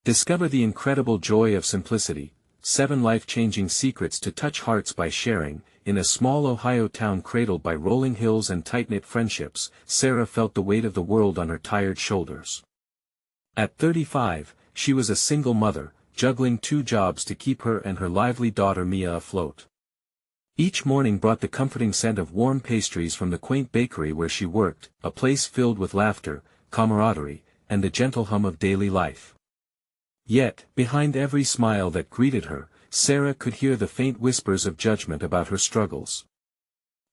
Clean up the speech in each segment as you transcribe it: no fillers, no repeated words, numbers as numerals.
Discover the incredible joy of simplicity, 7 life-changing secrets to touch hearts by sharing. In a small Ohio town cradled by rolling hills and tight-knit friendships, Sarah felt the weight of the world on her tired shoulders. At 35, she was a single mother, juggling 2 jobs to keep her and her lively daughter Mia afloat. Each morning brought the comforting scent of warm pastries from the quaint bakery where she worked, a place filled with laughter, camaraderie, and the gentle hum of daily life. Yet, behind every smile that greeted her, Sarah could hear the faint whispers of judgment about her struggles.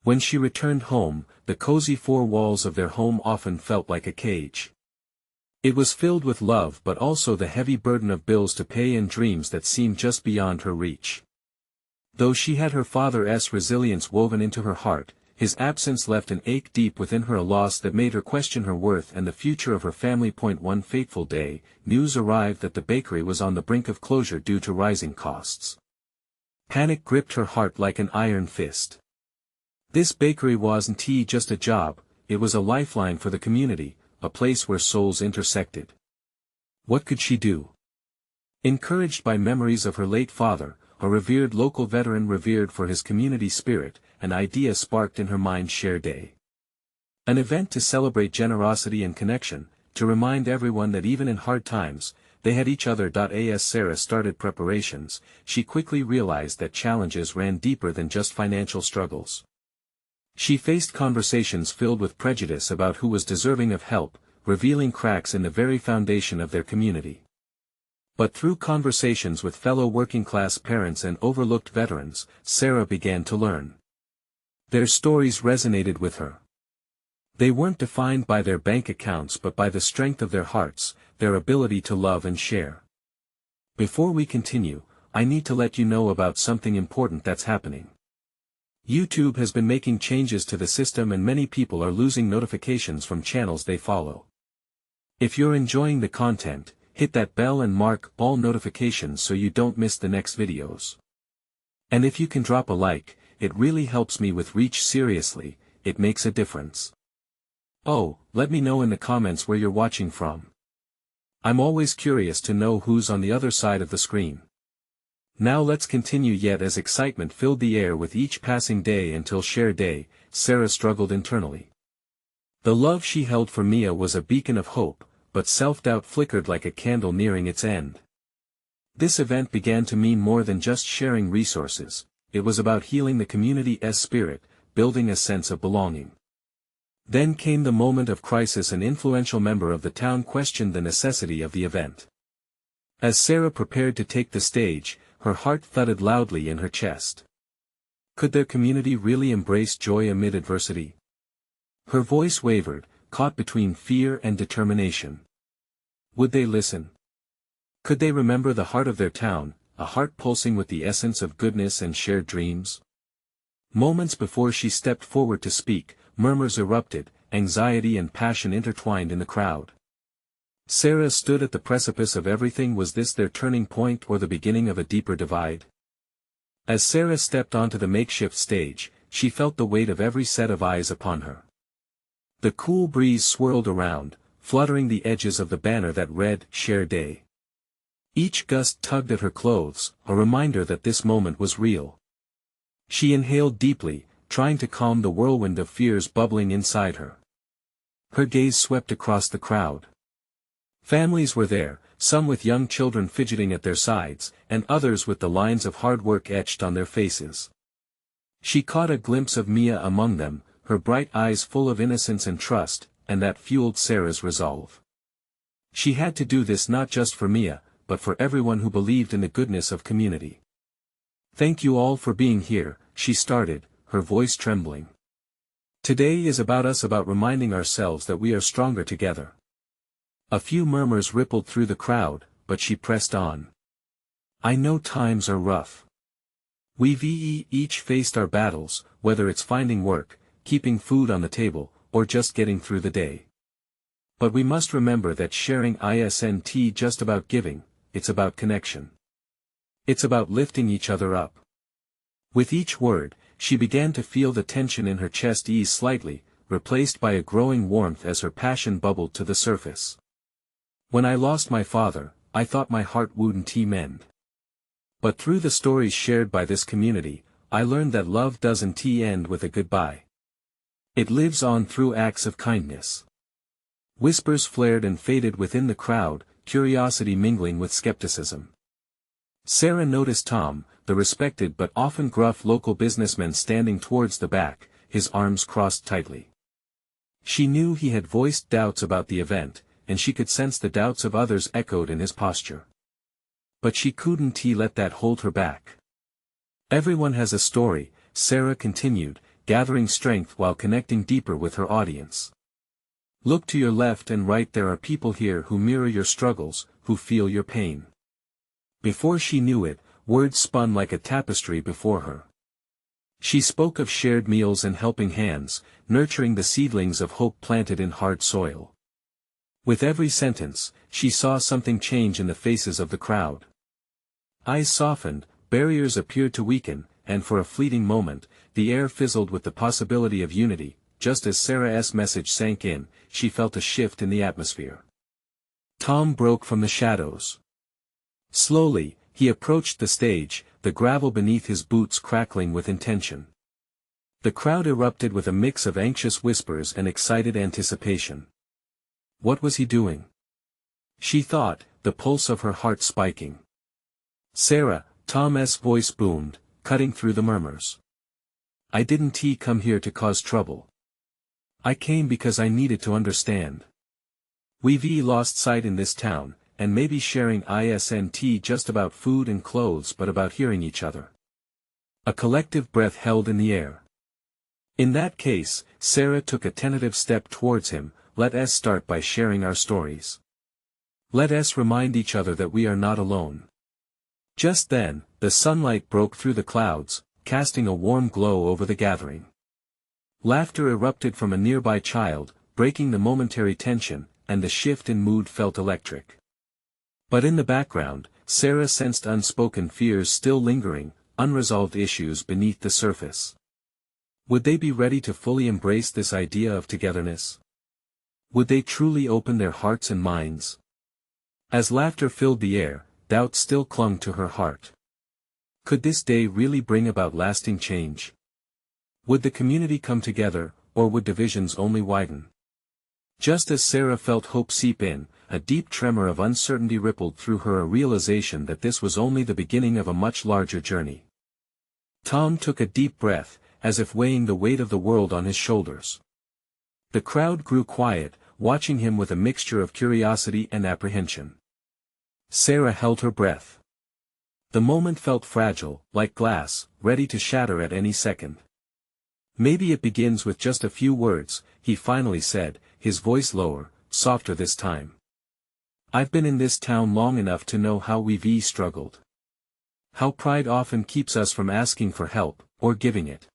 When she returned home, the cozy 4 walls of their home often felt like a cage. It was filled with love but also the heavy burden of bills to pay and dreams that seemed just beyond her reach. Though she had her father's resilience woven into her heart, his absence left an ache deep within her, a loss that made her question her worth and the future of her family. One fateful day, news arrived that the bakery was on the brink of closure due to rising costs. Panic gripped her heart like an iron fist. This bakery wasn't just a job, it was a lifeline for the community, a place where souls intersected. What could she do? Encouraged by memories of her late father, a revered local veteran revered for his community spirit, an idea sparked in her mind: Share Day. An event to celebrate generosity and connection, to remind everyone that even in hard times, they had each other. As Sarah started preparations, she quickly realized that challenges ran deeper than just financial struggles. She faced conversations filled with prejudice about who was deserving of help, revealing cracks in the very foundation of their community. But through conversations with fellow working-class parents and overlooked veterans, Sarah began to learn. Their stories resonated with her. They weren't defined by their bank accounts but by the strength of their hearts, their ability to love and share. Before we continue, I need to let you know about something important that's happening. YouTube has been making changes to the system and many people are losing notifications from channels they follow. If you're enjoying the content, hit that bell and mark all notifications so you don't miss the next videos. And if you can drop a like, it really helps me with reach. Seriously, it makes a difference. Oh, let me know in the comments where you're watching from. I'm always curious to know who's on the other side of the screen. Now let's continue. Yet as excitement filled the air with each passing day until Share Day, Sarah struggled internally. The love she held for Mia was a beacon of hope, but self-doubt flickered like a candle nearing its end. This event began to mean more than just sharing resources, it was about healing the community's spirit, building a sense of belonging. Then came the moment of crisis. An influential member of the town questioned the necessity of the event. As Sarah prepared to take the stage, her heart thudded loudly in her chest. Could their community really embrace joy amid adversity? Her voice wavered, caught between fear and determination. Would they listen? Could they remember the heart of their town, a heart pulsing with the essence of goodness and shared dreams? Moments before she stepped forward to speak, murmurs erupted, anxiety and passion intertwined in the crowd. Sarah stood at the precipice of everything. Was this their turning point or the beginning of a deeper divide? As Sarah stepped onto the makeshift stage, she felt the weight of every set of eyes upon her. The cool breeze swirled around, fluttering the edges of the banner that read, Share Day. Each gust tugged at her clothes, a reminder that this moment was real. She inhaled deeply, trying to calm the whirlwind of fears bubbling inside her. Her gaze swept across the crowd. Families were there, some with young children fidgeting at their sides, and others with the lines of hard work etched on their faces. She caught a glimpse of Mia among them, her bright eyes full of innocence and trust, and that fueled Sarah's resolve. She had to do this not just for Mia, but for everyone who believed in the goodness of community. Thank you all for being here, she started, her voice trembling. Today is about us, about reminding ourselves that we are stronger together. A few murmurs rippled through the crowd, but she pressed on. I know times are rough. We've each faced our battles, whether it's finding work, keeping food on the table, or just getting through the day. But we must remember that sharing isn't just about giving, it's about connection. It's about lifting each other up. With each word, she began to feel the tension in her chest ease slightly, replaced by a growing warmth as her passion bubbled to the surface. When I lost my father, I thought my heart wouldn't mend. But through the stories shared by this community, I learned that love doesn't end with a goodbye. It lives on through acts of kindness. Whispers flared and faded within the crowd, curiosity mingling with skepticism. Sarah noticed Tom, the respected but often gruff local businessman standing towards the back, his arms crossed tightly. She knew he had voiced doubts about the event, and she could sense the doubts of others echoed in his posture. But she couldn't let that hold her back. Everyone has a story, Sarah continued, gathering strength while connecting deeper with her audience. Look to your left and right, there are people here who mirror your struggles, who feel your pain. Before she knew it, words spun like a tapestry before her. She spoke of shared meals and helping hands, nurturing the seedlings of hope planted in hard soil. With every sentence, she saw something change in the faces of the crowd. Eyes softened, barriers appeared to weaken, and for a fleeting moment, the air fizzled with the possibility of unity. Just as Sarah's message sank in, she felt a shift in the atmosphere. Tom broke from the shadows. Slowly, he approached the stage, the gravel beneath his boots crackling with intention. The crowd erupted with a mix of anxious whispers and excited anticipation. What was he doing? She thought, the pulse of her heart spiking. Sarah, Tom's voice boomed, cutting through the murmurs. I didn't come here to cause trouble. I came because I needed to understand. We've lost sight in this town, and maybe sharing isn't just about food and clothes but about hearing each other. A collective breath held in the air. In that case, Sarah took a tentative step towards him. Let us start by sharing our stories. Let us remind each other that we are not alone. Just then, the sunlight broke through the clouds, casting a warm glow over the gathering. Laughter erupted from a nearby child, breaking the momentary tension, and the shift in mood felt electric. But in the background, Sarah sensed unspoken fears still lingering, unresolved issues beneath the surface. Would they be ready to fully embrace this idea of togetherness? Would they truly open their hearts and minds? As laughter filled the air, doubt still clung to her heart. Could this day really bring about lasting change? Would the community come together, or would divisions only widen? Just as Sarah felt hope seep in, a deep tremor of uncertainty rippled through her, a realization that this was only the beginning of a much larger journey. Tom took a deep breath, as if weighing the weight of the world on his shoulders. The crowd grew quiet, watching him with a mixture of curiosity and apprehension. Sarah held her breath. The moment felt fragile, like glass, ready to shatter at any second. Maybe it begins with just a few words, he finally said, his voice lower, softer this time. I've been in this town long enough to know how we've struggled. How pride often keeps us from asking for help, or giving it.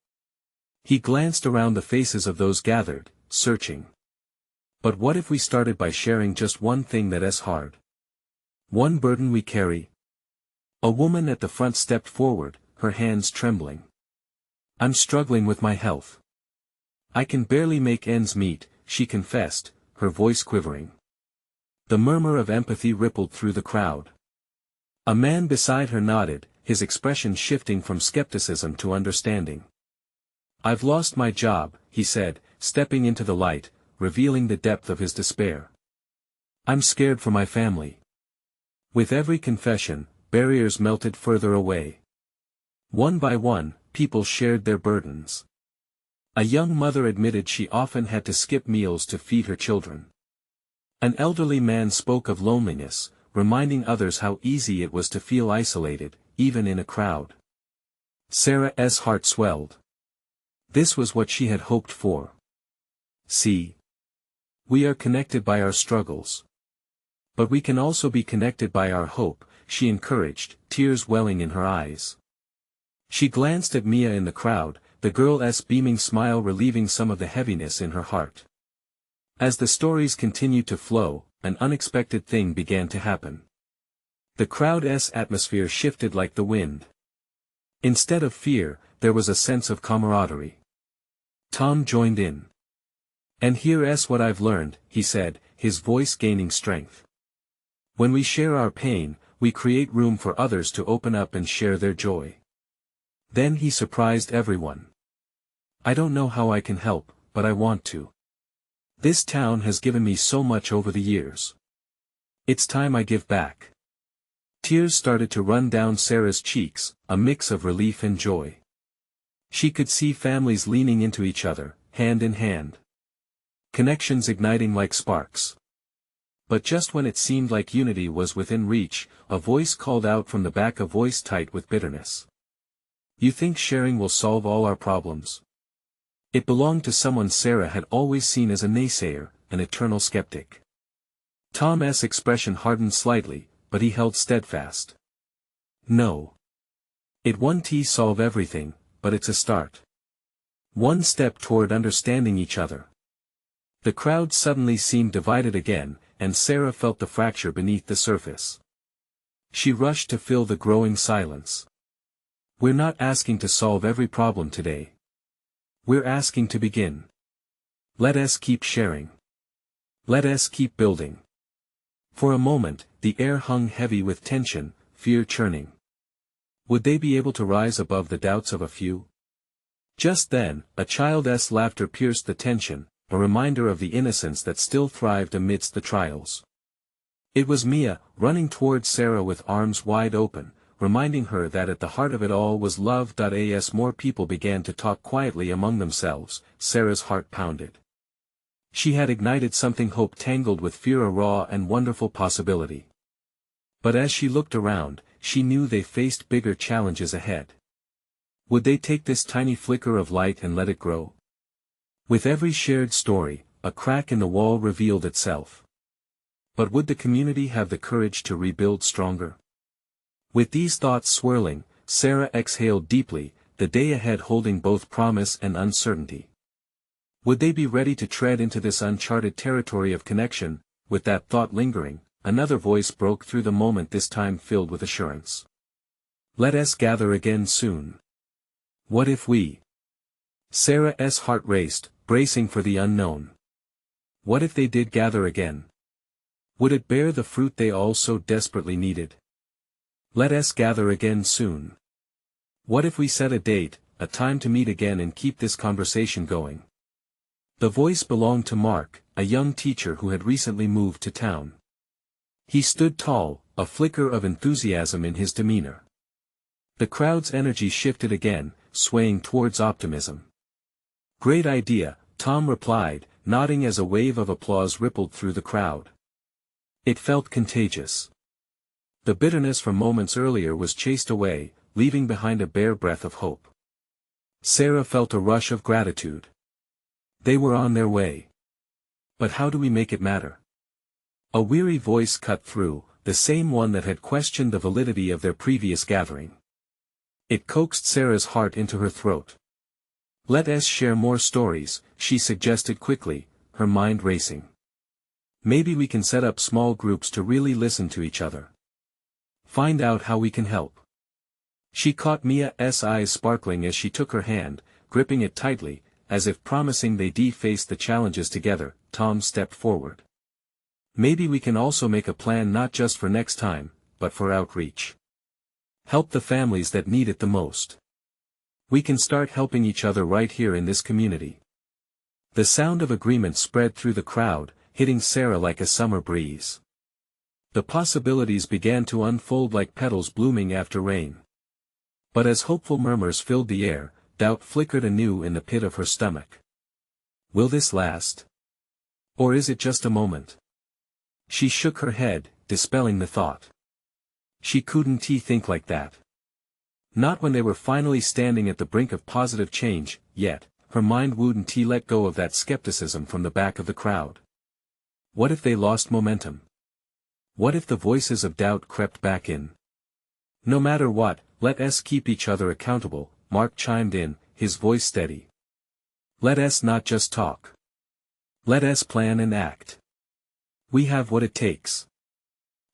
He glanced around the faces of those gathered, searching. But what if we started by sharing just one thing that's hard? One burden we carry? A woman at the front stepped forward, her hands trembling. I'm struggling with my health. I can barely make ends meet, she confessed, her voice quivering. The murmur of empathy rippled through the crowd. A man beside her nodded, his expression shifting from skepticism to understanding. I've lost my job, he said, stepping into the light, revealing the depth of his despair. I'm scared for my family. With every confession, barriers melted further away. One by one, people shared their burdens. A young mother admitted she often had to skip meals to feed her children. An elderly man spoke of loneliness, reminding others how easy it was to feel isolated, even in a crowd. Sarah's heart swelled. This was what she had hoped for. See. We are connected by our struggles. But we can also be connected by our hope, she encouraged, tears welling in her eyes. She glanced at Mia in the crowd, the girl's beaming smile relieving some of the heaviness in her heart. As the stories continued to flow, an unexpected thing began to happen. The crowd's atmosphere shifted like the wind. Instead of fear, there was a sense of camaraderie. Tom joined in. And here's what I've learned, he said, his voice gaining strength. When we share our pain, we create room for others to open up and share their joy. Then he surprised everyone. I don't know how I can help, but I want to. This town has given me so much over the years. It's time I give back. Tears started to run down Sarah's cheeks, a mix of relief and joy. She could see families leaning into each other, hand in hand. Connections igniting like sparks. But just when it seemed like unity was within reach, a voice called out from the back, a voice tight with bitterness. You think sharing will solve all our problems? It belonged to someone Sarah had always seen as a naysayer, an eternal skeptic. Tom's expression hardened slightly, but he held steadfast. No. It won't solve everything, but it's a start. One step toward understanding each other. The crowd suddenly seemed divided again, and Sarah felt the fracture beneath the surface. She rushed to fill the growing silence. We're not asking to solve every problem today. We're asking to begin. Let us keep sharing. Let us keep building. For a moment, the air hung heavy with tension, fear churning. Would they be able to rise above the doubts of a few? Just then, a child's laughter pierced the tension, a reminder of the innocence that still thrived amidst the trials. It was Mia, running towards Sarah with arms wide open, reminding her that at the heart of it all was love. As more people began to talk quietly among themselves, Sarah's heart pounded. She had ignited something, hope tangled with fear, a raw and wonderful possibility. But as she looked around, she knew they faced bigger challenges ahead. Would they take this tiny flicker of light and let it grow? With every shared story, a crack in the wall revealed itself. But would the community have the courage to rebuild stronger? With these thoughts swirling, Sarah exhaled deeply, the day ahead holding both promise and uncertainty. Would they be ready to tread into this uncharted territory of connection? With that thought lingering, another voice broke through the moment, this time filled with assurance. Let us gather again soon. What if we? Sarah's heart raced, bracing for the unknown. What if they did gather again? Would it bear the fruit they all so desperately needed? Let us gather again soon. What if we set a date, a time to meet again and keep this conversation going? The voice belonged to Mark, a young teacher who had recently moved to town. He stood tall, a flicker of enthusiasm in his demeanor. The crowd's energy shifted again, swaying towards optimism. Great idea, Tom replied, nodding as a wave of applause rippled through the crowd. It felt contagious. The bitterness from moments earlier was chased away, leaving behind a bare breath of hope. Sarah felt a rush of gratitude. They were on their way. But how do we make it matter? A weary voice cut through, the same one that had questioned the validity of their previous gathering. It coaxed Sarah's heart into her throat. Let us share more stories, she suggested quickly, her mind racing. Maybe we can set up small groups to really listen to each other. Find out how we can help. She caught Mia's eyes sparkling as she took her hand, gripping it tightly, as if promising they'd face the challenges together. Tom stepped forward. Maybe we can also make a plan, not just for next time, but for outreach. Help the families that need it the most. We can start helping each other right here in this community. The sound of agreement spread through the crowd, hitting Sarah like a summer breeze. The possibilities began to unfold like petals blooming after rain. But as hopeful murmurs filled the air, doubt flickered anew in the pit of her stomach. Will this last? Or is it just a moment? She shook her head, dispelling the thought. She couldn't think like that. Not when they were finally standing at the brink of positive change, yet, her mind wouldn't let go of that skepticism from the back of the crowd. What if they lost momentum? What if the voices of doubt crept back in? No matter what, let us keep each other accountable, Mark chimed in, his voice steady. Let us not just talk. Let us plan and act. We have what it takes.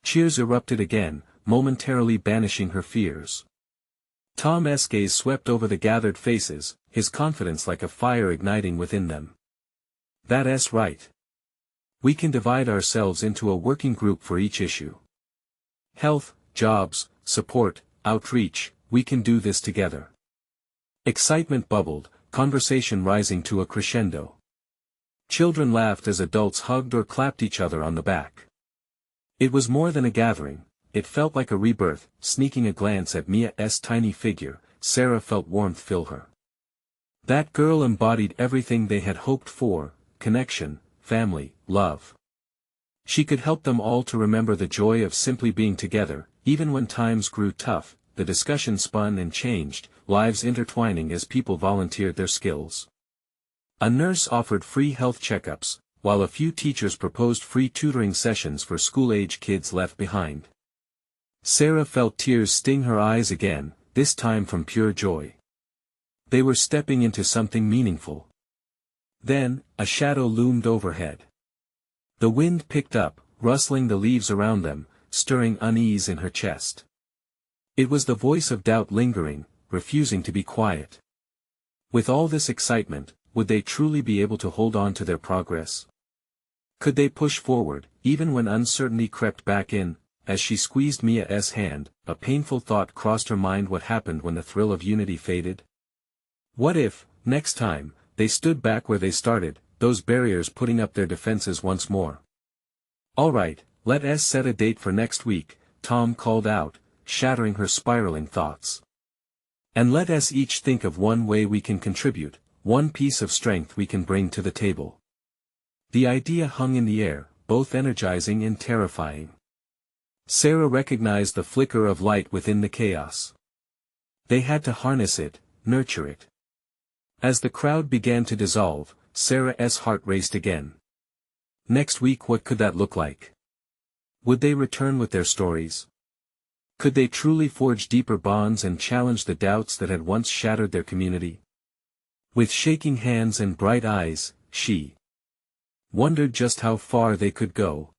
Cheers erupted again, momentarily banishing her fears. Tom's gaze swept over the gathered faces, his confidence like a fire igniting within them. That's right. We can divide ourselves into a working group for each issue. Health, jobs, support, outreach, we can do this together. Excitement bubbled, conversation rising to a crescendo. Children laughed as adults hugged or clapped each other on the back. It was more than a gathering, it felt like a rebirth. Sneaking a glance at Mia's tiny figure, Sarah felt warmth fill her. That girl embodied everything they had hoped for: connection, family, love. She could help them all to remember the joy of simply being together, even when times grew tough. The discussion spun and changed, lives intertwining as people volunteered their skills. A nurse offered free health checkups, while a few teachers proposed free tutoring sessions for school-age kids left behind. Sarah felt tears sting her eyes again, this time from pure joy. They were stepping into something meaningful. Then, a shadow loomed overhead. The wind picked up, rustling the leaves around them, stirring unease in her chest. It was the voice of doubt lingering, refusing to be quiet. With all this excitement, would they truly be able to hold on to their progress? Could they push forward, even when uncertainty crept back in? As she squeezed Mia's hand, a painful thought crossed her mind: what happened when the thrill of unity faded? What if, next time, they stood back where they started, those barriers putting up their defenses once more? "All right, let us set a date for next week," Tom called out, shattering her spiraling thoughts. "And let us each think of one way we can contribute, one piece of strength we can bring to the table." The idea hung in the air, both energizing and terrifying. Sarah recognized the flicker of light within the chaos. They had to harness it, nurture it. As the crowd began to dissolve, Sarah's heart raced again. Next week, what could that look like? Would they return with their stories? Could they truly forge deeper bonds and challenge the doubts that had once shattered their community? With shaking hands and bright eyes, she wondered just how far they could go.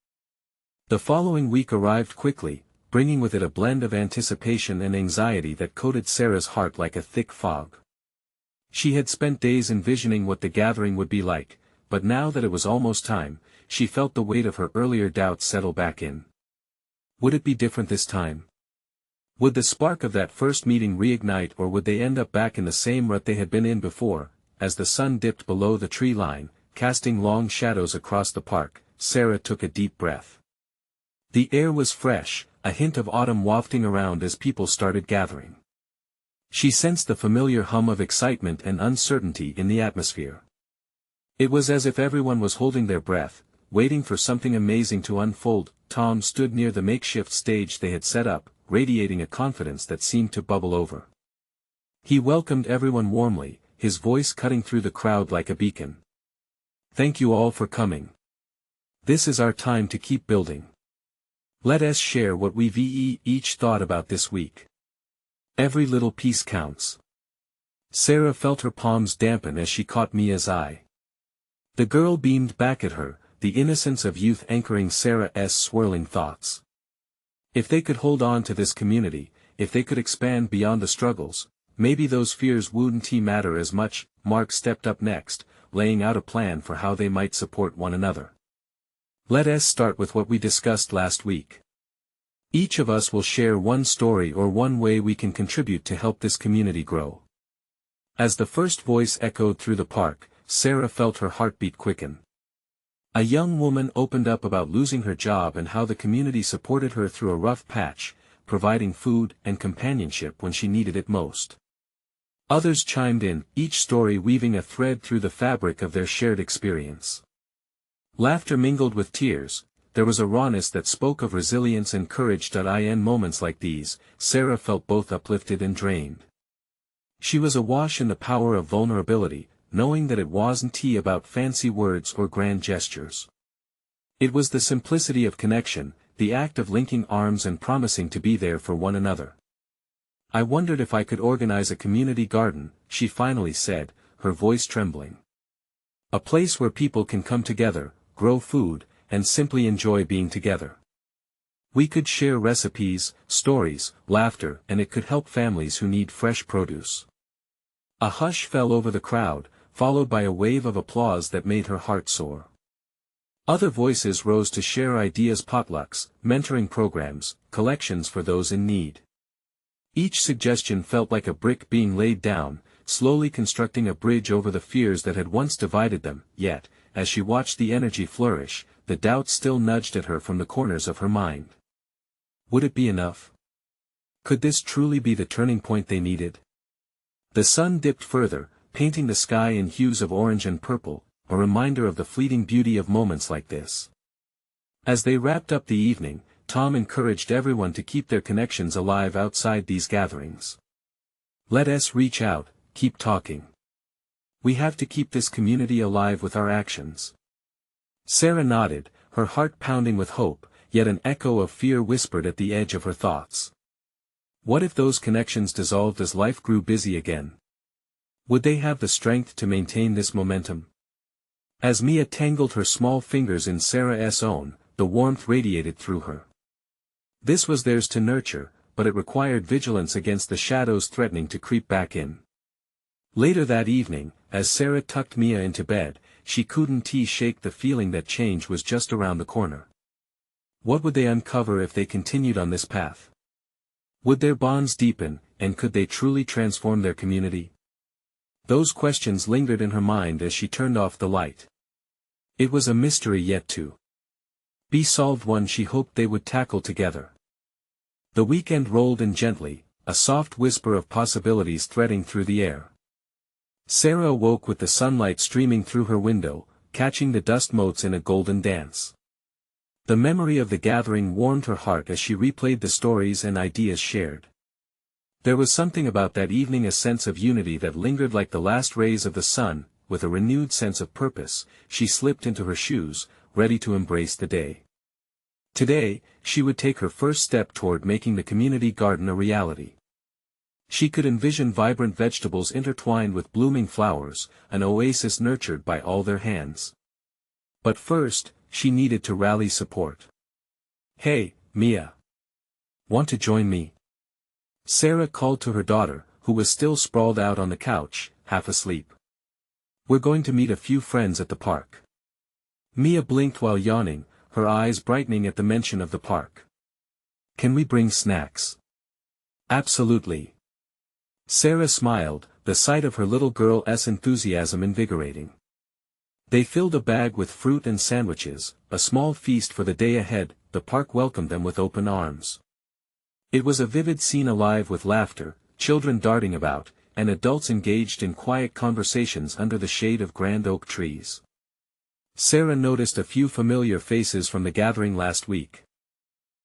The following week arrived quickly, bringing with it a blend of anticipation and anxiety that coated Sarah's heart like a thick fog. She had spent days envisioning what the gathering would be like, but now that it was almost time, she felt the weight of her earlier doubts settle back in. Would it be different this time? Would the spark of that first meeting reignite, or would they end up back in the same rut they had been in before? As the sun dipped below the tree line, casting long shadows across the park, Sarah took a deep breath. The air was fresh, a hint of autumn wafting around as people started gathering. She sensed the familiar hum of excitement and uncertainty in the atmosphere. It was as if everyone was holding their breath, waiting for something amazing to unfold. Tom stood near the makeshift stage they had set up, radiating a confidence that seemed to bubble over. He welcomed everyone warmly, his voice cutting through the crowd like a beacon. "Thank you all for coming. This is our time to keep building. Let us share what we've each thought about this week. Every little piece counts." Sarah felt her palms dampen as she caught Mia's eye. The girl beamed back at her, the innocence of youth anchoring Sarah's swirling thoughts. If they could hold on to this community, if they could expand beyond the struggles, maybe those fears wouldn't matter as much. Mark stepped up next, laying out a plan for how they might support one another. "Let us start with what we discussed last week. Each of us will share one story or one way we can contribute to help this community grow." As the first voice echoed through the park, Sarah felt her heartbeat quicken. A young woman opened up about losing her job and how the community supported her through a rough patch, providing food and companionship when she needed it most. Others chimed in, each story weaving a thread through the fabric of their shared experience. Laughter mingled with tears. There was a rawness that spoke of resilience and courage. In moments like these, Sarah felt both uplifted and drained. She was awash in the power of vulnerability, knowing that it wasn't about fancy words or grand gestures. It was the simplicity of connection, the act of linking arms and promising to be there for one another. "I wondered if I could organize a community garden," she finally said, her voice trembling. "A place where people can come together, grow food, and simply enjoy being together. We could share recipes, stories, laughter, and it could help families who need fresh produce." A hush fell over the crowd, followed by a wave of applause that made her heart soar. Other voices rose to share ideas: potlucks, mentoring programs, collections for those in need. Each suggestion felt like a brick being laid down, slowly constructing a bridge over the fears that had once divided them, yet, as she watched the energy flourish, the doubts still nudged at her from the corners of her mind. Would it be enough? Could this truly be the turning point they needed? The sun dipped further, painting the sky in hues of orange and purple, a reminder of the fleeting beauty of moments like this. As they wrapped up the evening, Tom encouraged everyone to keep their connections alive outside these gatherings. Let us reach out, keep talking. We have to keep this community alive with our actions. Sarah nodded, her heart pounding with hope, yet an echo of fear whispered at the edge of her thoughts. What if those connections dissolved as life grew busy again? Would they have the strength to maintain this momentum? As Mia tangled her small fingers in Sarah's own, the warmth radiated through her. This was theirs to nurture, but it required vigilance against the shadows threatening to creep back in. Later that evening, as Sarah tucked Mia into bed, she couldn't shake the feeling that change was just around the corner. What would they uncover if they continued on this path? Would their bonds deepen, and could they truly transform their community? Those questions lingered in her mind as she turned off the light. It was a mystery yet to be solved, one she hoped they would tackle together. The weekend rolled in gently, a soft whisper of possibilities threading through the air. Sarah awoke with the sunlight streaming through her window, catching the dust motes in a golden dance. The memory of the gathering warmed her heart as she replayed the stories and ideas shared. There was something about that evening, a sense of unity that lingered like the last rays of the sun. With a renewed sense of purpose, she slipped into her shoes, ready to embrace the day. Today, she would take her first step toward making the community garden a reality. She could envision vibrant vegetables intertwined with blooming flowers, an oasis nurtured by all their hands. But first, she needed to rally support. "Hey, Mia. Want to join me?" Sarah called to her daughter, who was still sprawled out on the couch, half asleep. "We're going to meet a few friends at the park." Mia blinked while yawning, her eyes brightening at the mention of the park. "Can we bring snacks?" "Absolutely." Sarah smiled, the sight of her little girl's enthusiasm invigorating. They filled a bag with fruit and sandwiches, a small feast for the day ahead. The park welcomed them with open arms. It was a vivid scene, alive with laughter, children darting about, and adults engaged in quiet conversations under the shade of grand oak trees. Sarah noticed a few familiar faces from the gathering last week.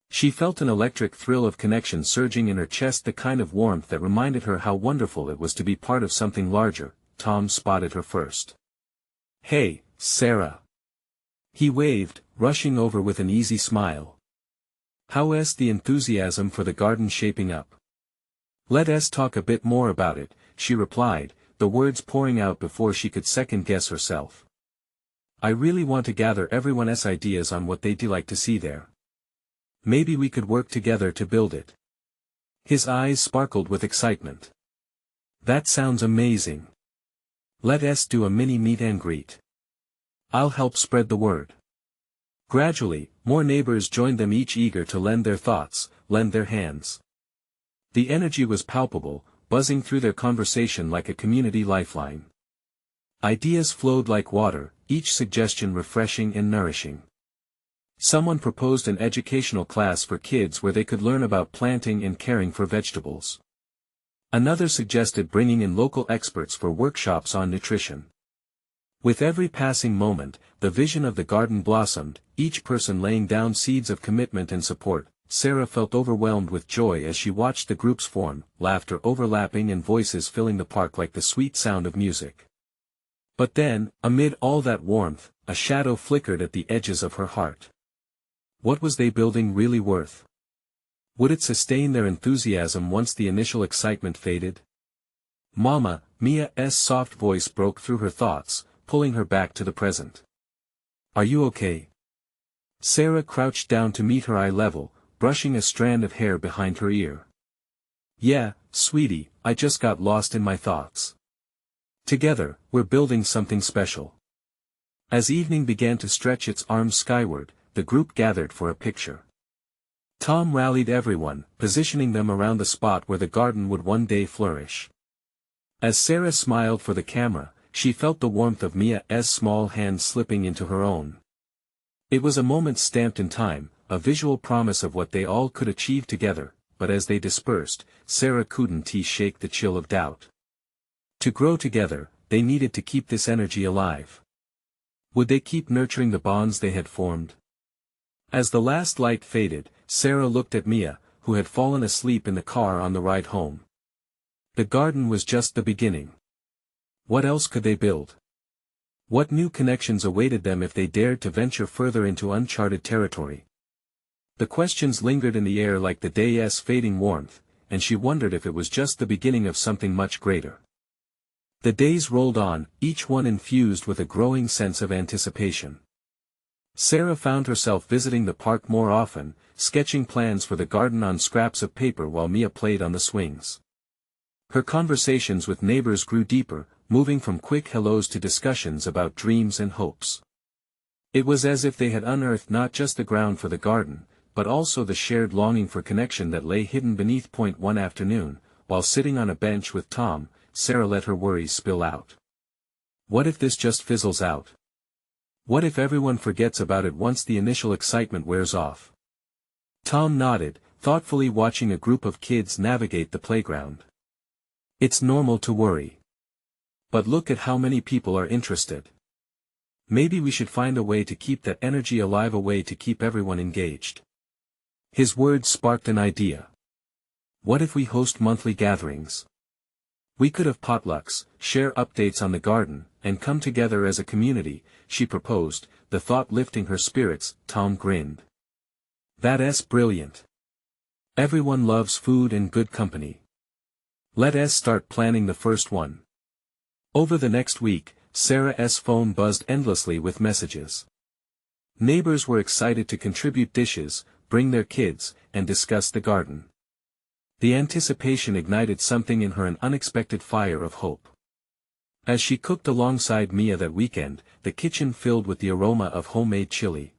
She felt an electric thrill of connection surging in her chest, the kind of warmth that reminded her how wonderful it was to be part of something larger. Tom spotted her first. "Hey, Sarah." He waved, rushing over with an easy smile. "How's the enthusiasm for the garden shaping up?" "Let us talk a bit more about it," she replied, the words pouring out before she could second-guess herself. "I really want to gather everyone's ideas on what they'd like to see there. Maybe we could work together to build it." His eyes sparkled with excitement. "That sounds amazing. Let us do a mini meet and greet. I'll help spread the word." Gradually, more neighbors joined them, each eager to lend their thoughts, lend their hands. The energy was palpable, buzzing through their conversation like a community lifeline. Ideas flowed like water, each suggestion refreshing and nourishing. Someone proposed an educational class for kids where they could learn about planting and caring for vegetables. Another suggested bringing in local experts for workshops on nutrition. With every passing moment, the vision of the garden blossomed, each person laying down seeds of commitment and support. Sarah felt overwhelmed with joy as she watched the groups form, laughter overlapping and voices filling the park like the sweet sound of music. But then, amid all that warmth, a shadow flickered at the edges of her heart. What was they building really worth? Would it sustain their enthusiasm once the initial excitement faded? "Mama," Mia's soft voice broke through her thoughts, pulling her back to the present. "Are you okay?" Sarah crouched down to meet her eye level, brushing a strand of hair behind her ear. "Yeah, sweetie, I just got lost in my thoughts. Together, we're building something special." As evening began to stretch its arms skyward, the group gathered for a picture. Tom rallied everyone, positioning them around the spot where the garden would one day flourish. As Sarah smiled for the camera, she felt the warmth of Mia's small hand slipping into her own. It was a moment stamped in time, a visual promise of what they all could achieve together, but as they dispersed, Sarah couldn't shake the chill of doubt. To grow together, they needed to keep this energy alive. Would they keep nurturing the bonds they had formed? As the last light faded, Sarah looked at Mia, who had fallen asleep in the car on the ride home. The garden was just the beginning. What else could they build? What new connections awaited them if they dared to venture further into uncharted territory? The questions lingered in the air like the day's fading warmth, and she wondered if it was just the beginning of something much greater. The days rolled on, each one infused with a growing sense of anticipation. Sarah found herself visiting the park more often, sketching plans for the garden on scraps of paper while Mia played on the swings. Her conversations with neighbors grew deeper, moving from quick hellos to discussions about dreams and hopes. It was as if they had unearthed not just the ground for the garden, but also the shared longing for connection that lay hidden beneath. One afternoon, while sitting on a bench with Tom, Sarah let her worries spill out. What if this just fizzles out? What if everyone forgets about it once the initial excitement wears off? Tom nodded, thoughtfully watching a group of kids navigate the playground. It's normal to worry. But look at how many people are interested. Maybe we should find a way to keep that energy alive, a way to keep everyone engaged. His words sparked an idea. What if we host monthly gatherings? We could have potlucks, share updates on the garden, and come together as a community, she proposed, the thought lifting her spirits. Tom grinned. That's brilliant. Everyone loves food and good company. Let's start planning the first one. Over the next week, Sarah's phone buzzed endlessly with messages. Neighbors were excited to contribute dishes, bring their kids, and discuss the garden. The anticipation ignited something in her, an unexpected fire of hope. As she cooked alongside Mia that weekend, the kitchen filled with the aroma of homemade chili.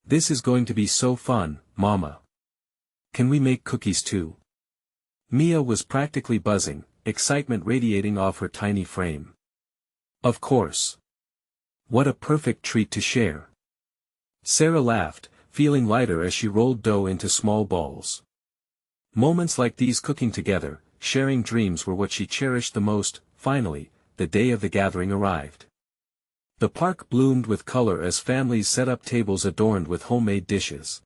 This is going to be so fun, Mama. Can we make cookies too? Mia was practically buzzing, excitement radiating off her tiny frame. Of course. What a perfect treat to share. Sarah laughed, feeling lighter as she rolled dough into small balls. Moments like these, cooking together, sharing dreams, were what she cherished the most. Finally, the day of the gathering arrived. The park bloomed with color as families set up tables adorned with homemade dishes.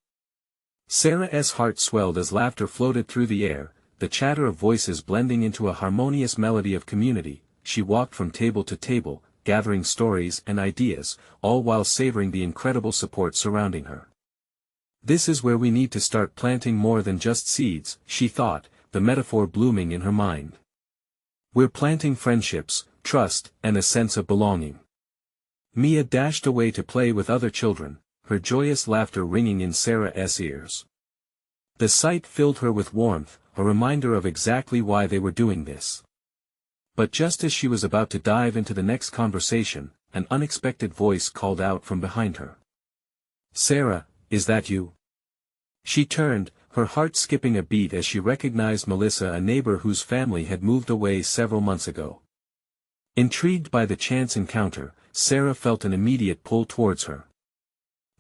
Sarah's heart swelled as laughter floated through the air, the chatter of voices blending into a harmonious melody of community. She walked from table to table, gathering stories and ideas, all while savoring the incredible support surrounding her. This is where we need to start planting more than just seeds, she thought, the metaphor blooming in her mind. We're planting friendships, trust, and a sense of belonging. Mia dashed away to play with other children, her joyous laughter ringing in Sarah's ears. The sight filled her with warmth, a reminder of exactly why they were doing this. But just as she was about to dive into the next conversation, an unexpected voice called out from behind her. Sarah, is that you? She turned, her heart skipping a beat as she recognized Melissa, a neighbor whose family had moved away several months ago. Intrigued by the chance encounter, Sarah felt an immediate pull towards her.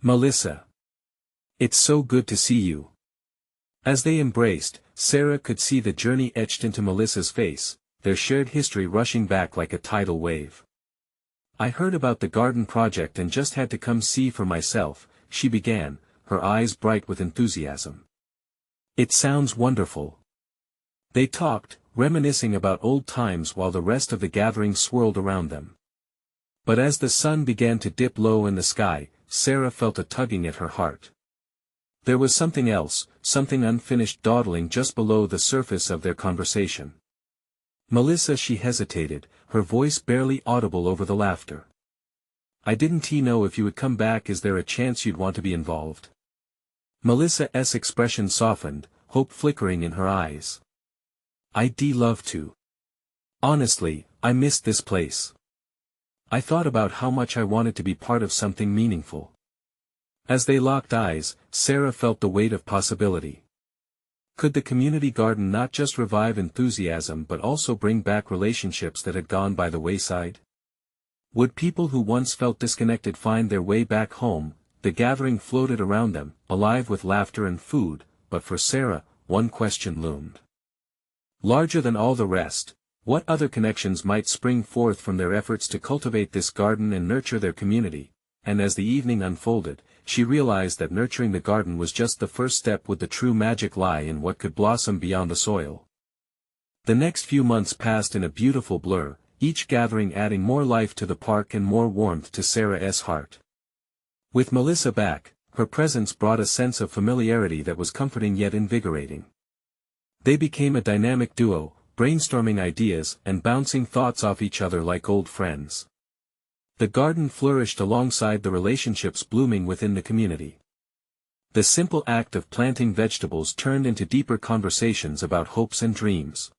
Melissa. It's so good to see you. As they embraced, Sarah could see the journey etched into Melissa's face, their shared history rushing back like a tidal wave. I heard about the garden project and just had to come see for myself, she began, her eyes bright with enthusiasm. It sounds wonderful. They talked, reminiscing about old times while the rest of the gathering swirled around them. But as the sun began to dip low in the sky, Sarah felt a tugging at her heart. There was something else, something unfinished dawdling just below the surface of their conversation. Melissa, she hesitated, her voice barely audible over the laughter. I didn't know if you would come back. Is there a chance you'd want to be involved? Melissa's expression softened, hope flickering in her eyes. I'd love to. Honestly, I missed this place. I thought about how much I wanted to be part of something meaningful. As they locked eyes, Sarah felt the weight of possibility. Could the community garden not just revive enthusiasm but also bring back relationships that had gone by the wayside? Would people who once felt disconnected find their way back home? The gathering floated around them, alive with laughter and food, but for Sarah, one question loomed. Larger than all the rest, what other connections might spring forth from their efforts to cultivate this garden and nurture their community? And as the evening unfolded, she realized that nurturing the garden was just the first step. Would the true magic lie in what could blossom beyond the soil? The next few months passed in a beautiful blur, each gathering adding more life to the park and more warmth to Sarah's heart. With Melissa back, her presence brought a sense of familiarity that was comforting yet invigorating. They became a dynamic duo, brainstorming ideas and bouncing thoughts off each other like old friends. The garden flourished alongside the relationships blooming within the community. The simple act of planting vegetables turned into deeper conversations about hopes and dreams.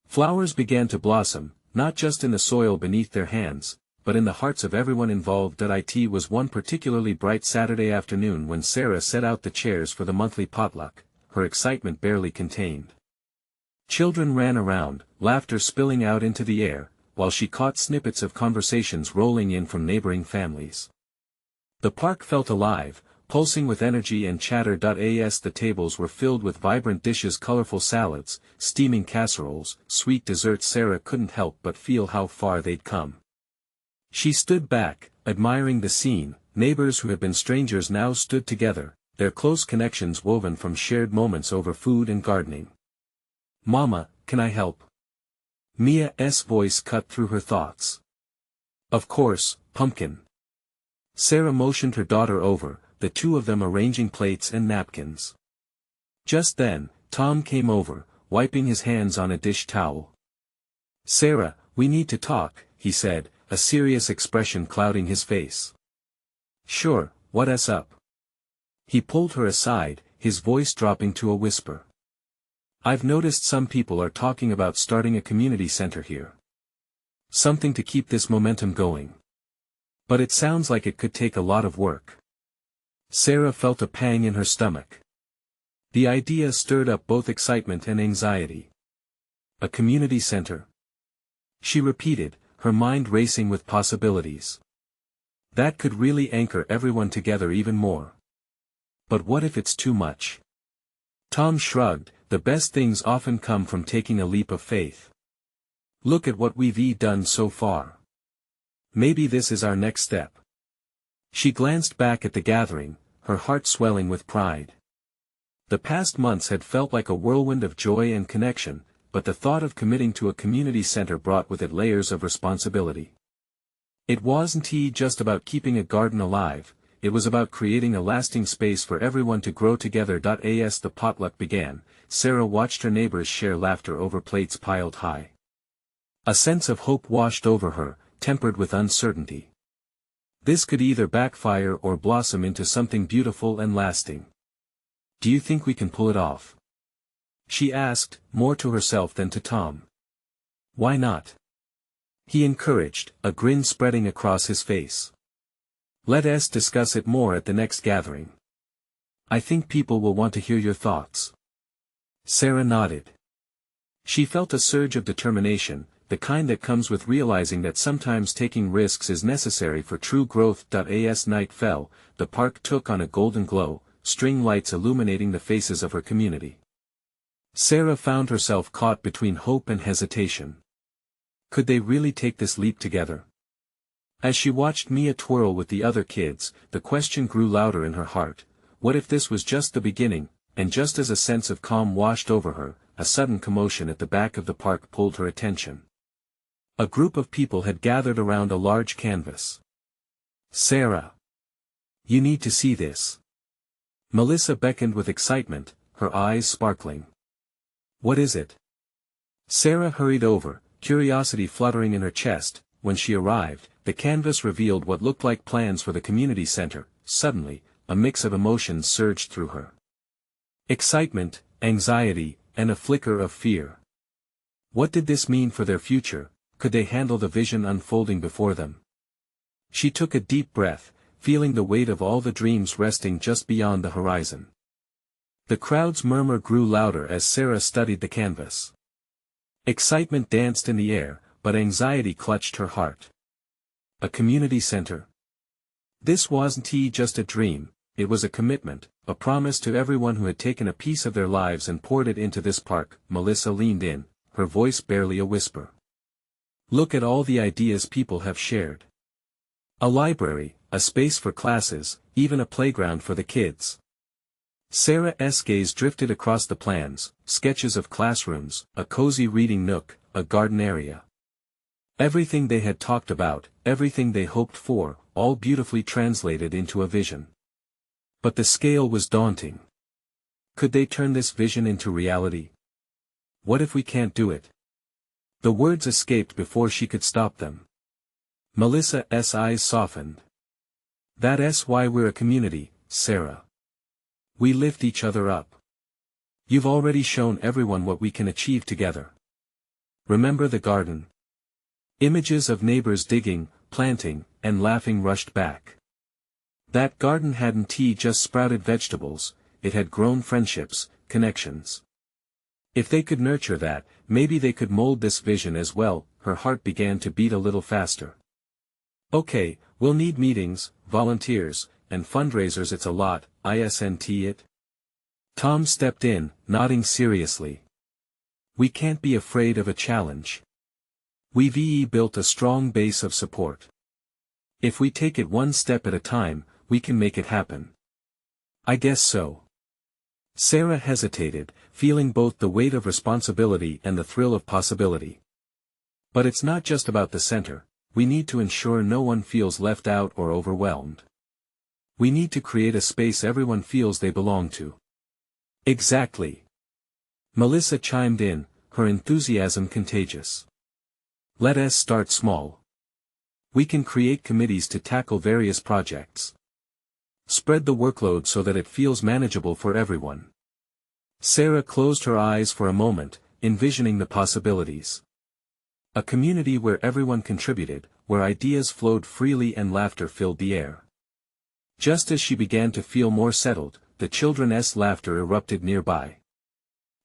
Flowers began to blossom, not just in the soil beneath their hands, but in the hearts of everyone involved. It was one particularly bright Saturday afternoon when Sarah set out the chairs for the monthly potluck, her excitement barely contained. Children ran around, laughter spilling out into the air, while she caught snippets of conversations rolling in from neighboring families. The park felt alive, pulsing with energy and chatter. The tables were filled with vibrant dishes, colorful salads, steaming casseroles, sweet desserts. Sarah couldn't help but feel how far they'd come. She stood back, admiring the scene. Neighbors who had been strangers now stood together, their close connections woven from shared moments over food and gardening. "Mama, can I help?" Mia's voice cut through her thoughts. "Of course, Pumpkin." Sarah motioned her daughter over, the two of them arranging plates and napkins. Just then, Tom came over, wiping his hands on a dish towel. "Sarah, we need to talk," he said, a serious expression clouding his face. "Sure, what's up?" He pulled her aside, his voice dropping to a whisper. "I've noticed some people are talking about starting a community center here. Something to keep this momentum going. But it sounds like it could take a lot of work." Sarah felt a pang in her stomach. The idea stirred up both excitement and anxiety. A community center? She repeated, her mind racing with possibilities. That could really anchor everyone together even more. But what if it's too much? Tom shrugged. The best things often come from taking a leap of faith. Look at what we've done so far. Maybe this is our next step. She glanced back at the gathering, her heart swelling with pride. The past months had felt like a whirlwind of joy and connection, but the thought of committing to a community center brought with it layers of responsibility. It wasn't just about keeping a garden alive, it was about creating a lasting space for everyone to grow together. As the potluck began, Sarah watched her neighbors share laughter over plates piled high. A sense of hope washed over her, tempered with uncertainty. This could either backfire or blossom into something beautiful and lasting. "Do you think we can pull it off?" she asked, more to herself than to Tom. "Why not?" he encouraged, a grin spreading across his face. "Let's discuss it more at the next gathering. I think people will want to hear your thoughts." Sarah nodded. She felt a surge of determination, the kind that comes with realizing that sometimes taking risks is necessary for true growth. As night fell, the park took on a golden glow, string lights illuminating the faces of her community. Sarah found herself caught between hope and hesitation. Could they really take this leap together? As she watched Mia twirl with the other kids, the question grew louder in her heart. What if this was just the beginning? And just as a sense of calm washed over her, a sudden commotion at the back of the park pulled her attention. A group of people had gathered around a large canvas. "Sarah! You need to see this." Melissa beckoned with excitement, her eyes sparkling. "What is it?" Sarah hurried over, curiosity fluttering in her chest. When she arrived, the canvas revealed what looked like plans for the community center. Suddenly, a mix of emotions surged through her. Excitement, anxiety, and a flicker of fear. What did this mean for their future? Could they handle the vision unfolding before them? She took a deep breath, feeling the weight of all the dreams resting just beyond the horizon. The crowd's murmur grew louder as Sarah studied the canvas. Excitement danced in the air, but anxiety clutched her heart. A community center? This wasn't just a dream, it was a commitment, a promise to everyone who had taken a piece of their lives and poured it into this park. Melissa leaned in, her voice barely a whisper. Look at all the ideas people have shared. A library, a space for classes, even a playground for the kids. Sarah's gaze drifted across the plans, sketches of classrooms, a cozy reading nook, a garden area. Everything they had talked about, everything they hoped for, all beautifully translated into a vision. But the scale was daunting. Could they turn this vision into reality? What if we can't do it? The words escaped before she could stop them. Melissa's eyes softened. That's why we're a community, Sarah. We lift each other up. You've already shown everyone what we can achieve together. Remember the garden? Images of neighbors digging, planting, and laughing rushed back. That garden hadn't just sprouted vegetables, it had grown friendships, connections. If they could nurture that, maybe they could mold this vision as well. Her heart began to beat a little faster. Okay, we'll need meetings, volunteers, and fundraisers. It's a lot, isn't it? Tom stepped in, nodding seriously. We can't be afraid of a challenge. We've built a strong base of support. If we take it one step at a time, we can make it happen. I guess so. Sarah hesitated, feeling both the weight of responsibility and the thrill of possibility. But it's not just about the center, we need to ensure no one feels left out or overwhelmed. We need to create a space everyone feels they belong to. Exactly. Melissa chimed in, her enthusiasm contagious. Let us start small. We can create committees to tackle various projects. Spread the workload so that it feels manageable for everyone. Sarah closed her eyes for a moment, envisioning the possibilities. A community where everyone contributed, where ideas flowed freely and laughter filled the air. Just as she began to feel more settled, the children's laughter erupted nearby.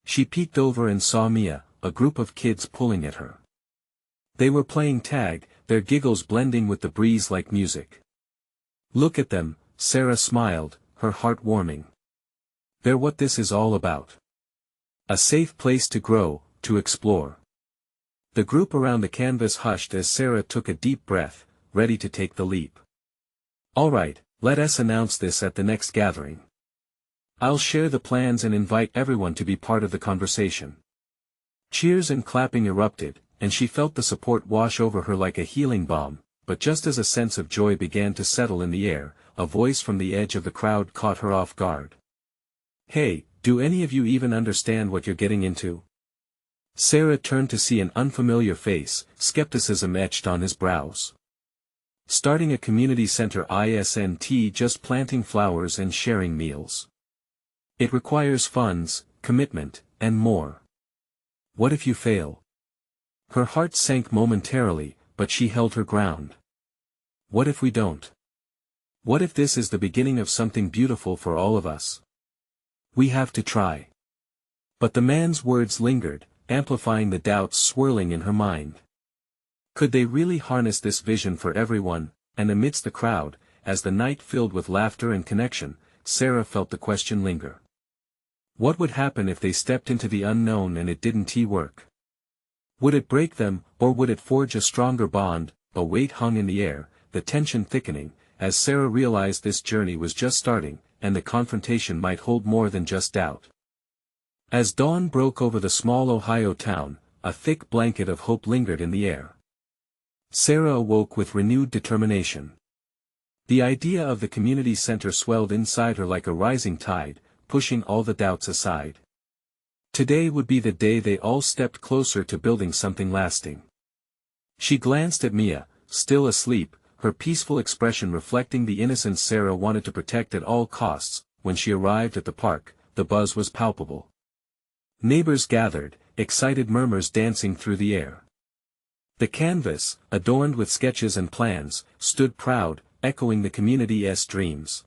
She peeked over and saw Mia, a group of kids pulling at her. They were playing tag, their giggles blending with the breeze like music. Look at them, Sarah smiled, her heart warming. They're what this is all about. A safe place to grow, to explore. The group around the canvas hushed as Sarah took a deep breath, ready to take the leap. All right, let us announce this at the next gathering. I'll share the plans and invite everyone to be part of the conversation. Cheers and clapping erupted, and she felt the support wash over her like a healing balm, but just as a sense of joy began to settle in the air, a voice from the edge of the crowd caught her off guard. Hey, do any of you even understand what you're getting into? Sarah turned to see an unfamiliar face, skepticism etched on his brows. Starting a community center isn't just planting flowers and sharing meals. It requires funds, commitment, and more. What if you fail? Her heart sank momentarily, but she held her ground. What if we don't? What if this is the beginning of something beautiful for all of us? We have to try. But the man's words lingered, amplifying the doubts swirling in her mind. Could they really harness this vision for everyone? And amidst the crowd, as the night filled with laughter and connection, Sarah felt the question linger. What would happen if they stepped into the unknown and it didn't work? Would it break them, or would it forge a stronger bond? A weight hung in the air, the tension thickening, as Sarah realized this journey was just starting, and the confrontation might hold more than just doubt. As dawn broke over the small Ohio town, a thick blanket of hope lingered in the air. Sarah awoke with renewed determination. The idea of the community center swelled inside her like a rising tide, pushing all the doubts aside. Today would be the day they all stepped closer to building something lasting. She glanced at Mia, still asleep, her peaceful expression reflecting the innocence Sarah wanted to protect at all costs. When she arrived at the park, the buzz was palpable. Neighbors gathered, excited murmurs dancing through the air. The canvas, adorned with sketches and plans, stood proud, echoing the community's dreams.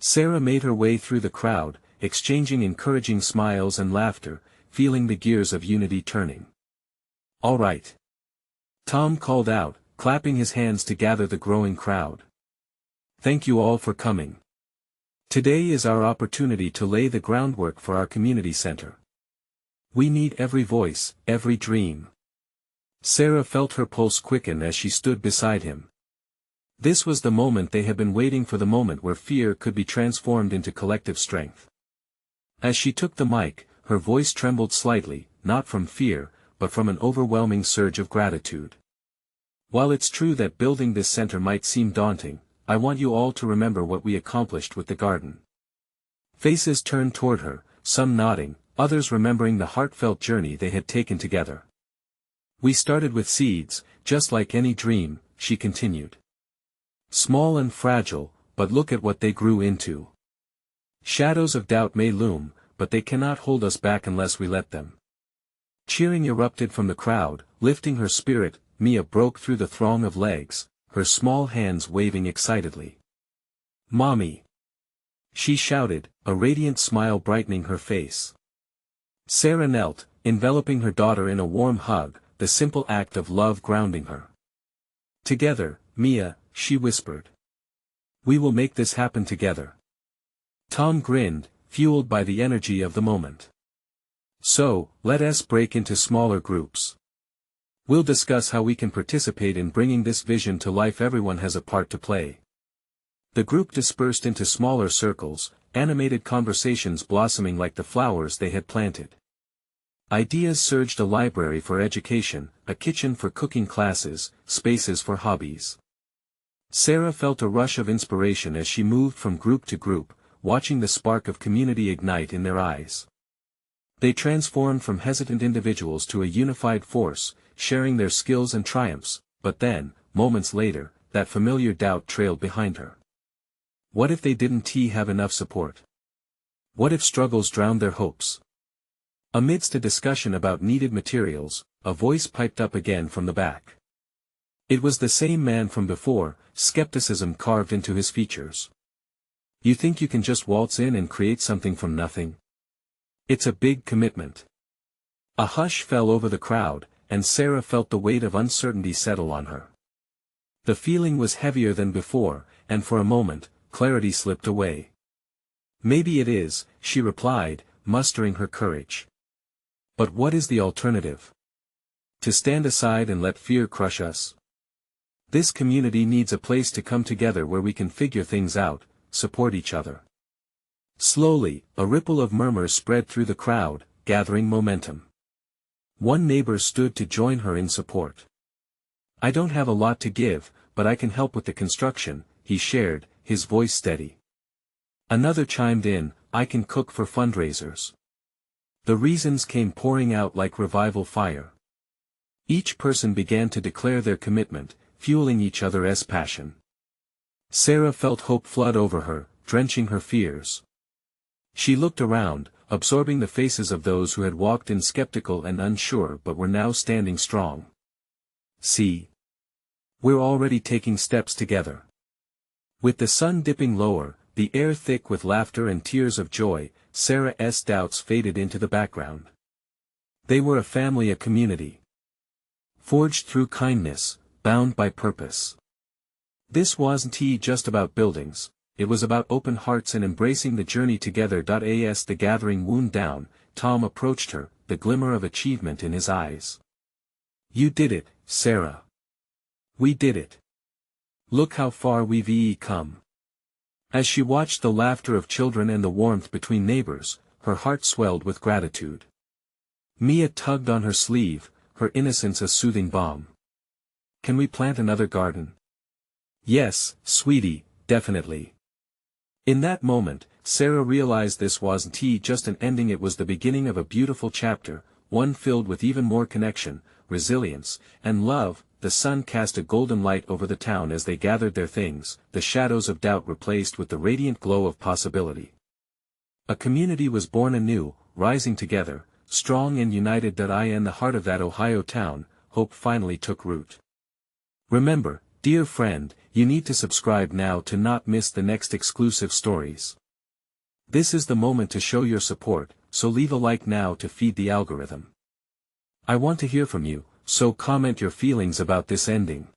Sarah made her way through the crowd, exchanging encouraging smiles and laughter, feeling the gears of unity turning. "All right," Tom called out, clapping his hands to gather the growing crowd. "Thank you all for coming. Today is our opportunity to lay the groundwork for our community center. We need every voice, every dream." Sarah felt her pulse quicken as she stood beside him. This was the moment they had been waiting for, the moment where fear could be transformed into collective strength. As she took the mic, her voice trembled slightly, not from fear, but from an overwhelming surge of gratitude. "While it's true that building this center might seem daunting, I want you all to remember what we accomplished with the garden." Faces turned toward her, some nodding, others remembering the heartfelt journey they had taken together. "We started with seeds, just like any dream," she continued. "Small and fragile, but look at what they grew into. Shadows of doubt may loom, but they cannot hold us back unless we let them." Cheering erupted from the crowd, lifting her spirit. Mia broke through the throng of legs, her small hands waving excitedly. "Mommy!" she shouted, a radiant smile brightening her face. Sarah knelt, enveloping her daughter in a warm hug, the simple act of love grounding her. "Together, Mia," she whispered. "We will make this happen together." Tom grinned, fueled by the energy of the moment. "So, let us break into smaller groups. We'll discuss how we can participate in bringing this vision to life. Everyone has a part to play." The group dispersed into smaller circles, animated conversations blossoming like the flowers they had planted. Ideas surged: a library for education, a kitchen for cooking classes, spaces for hobbies. Sarah felt a rush of inspiration as she moved from group to group, watching the spark of community ignite in their eyes. They transformed from hesitant individuals to a unified force, sharing their skills and triumphs, but then, moments later, that familiar doubt trailed behind her. What if they didn't have enough support? What if struggles drowned their hopes? Amidst a discussion about needed materials, a voice piped up again from the back. It was the same man from before, skepticism carved into his features. "You think you can just waltz in and create something from nothing? It's a big commitment." A hush fell over the crowd, and Sarah felt the weight of uncertainty settle on her. The feeling was heavier than before, and for a moment, clarity slipped away. "Maybe it is," she replied, mustering her courage. "But what is the alternative? To stand aside and let fear crush us? This community needs a place to come together where we can figure things out, support each other." Slowly, a ripple of murmurs spread through the crowd, gathering momentum. One neighbor stood to join her in support. "I don't have a lot to give, but I can help with the construction," he shared, his voice steady. Another chimed in, "I can cook for fundraisers." The reasons came pouring out like revival fire. Each person began to declare their commitment, fueling each other's passion. Sarah felt hope flood over her, drenching her fears. She looked around, absorbing the faces of those who had walked in skeptical and unsure but were now standing strong. "See? We're already taking steps together." With the sun dipping lower, the air thick with laughter and tears of joy, Sarah's doubts faded into the background. They were a family, a community. Forged through kindness, bound by purpose. This wasn't just about buildings, it was about open hearts and embracing the journey together. As the gathering wound down, Tom approached her, the glimmer of achievement in his eyes. "You did it, Sarah. We did it. Look how far we've come." As she watched the laughter of children and the warmth between neighbors, her heart swelled with gratitude. Mia tugged on her sleeve, her innocence a soothing balm. "Can we plant another garden?" "Yes, sweetie, definitely." In that moment, Sarah realized this wasn't just an ending, it was the beginning of a beautiful chapter, one filled with even more connection, resilience, and love. The sun cast a golden light over the town as they gathered their things, the shadows of doubt replaced with the radiant glow of possibility. A community was born anew, rising together, strong and united. In the heart of that Ohio town, hope finally took root. Remember, dear friend, you need to subscribe now to not miss the next exclusive stories. This is the moment to show your support, so leave a like now to feed the algorithm. I want to hear from you, so comment your feelings about this ending.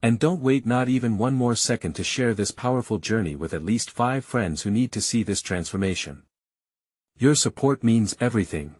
And don't wait not even one more second to share this powerful journey with at least 5 friends who need to see this transformation. Your support means everything.